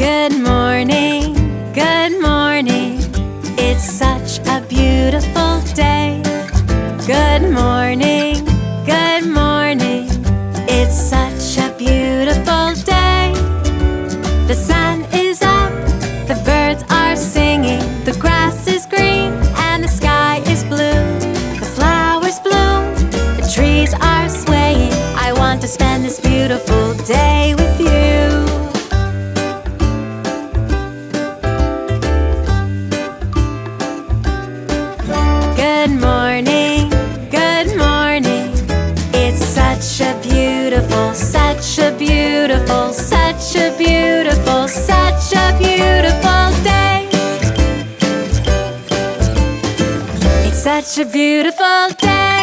Good morning, good morning. It's such a beautiful day. Good morning, good morning. It's such a beautiful day. The sun is up, the birds are singing, the grass is green and the sky is blue. The flowers bloom, the trees are swaying. I want to spend this beautiful day with you. Good morning, good morning. It's such a beautiful, such a beautiful, such a beautiful, such a beautiful day. It's such a beautiful day.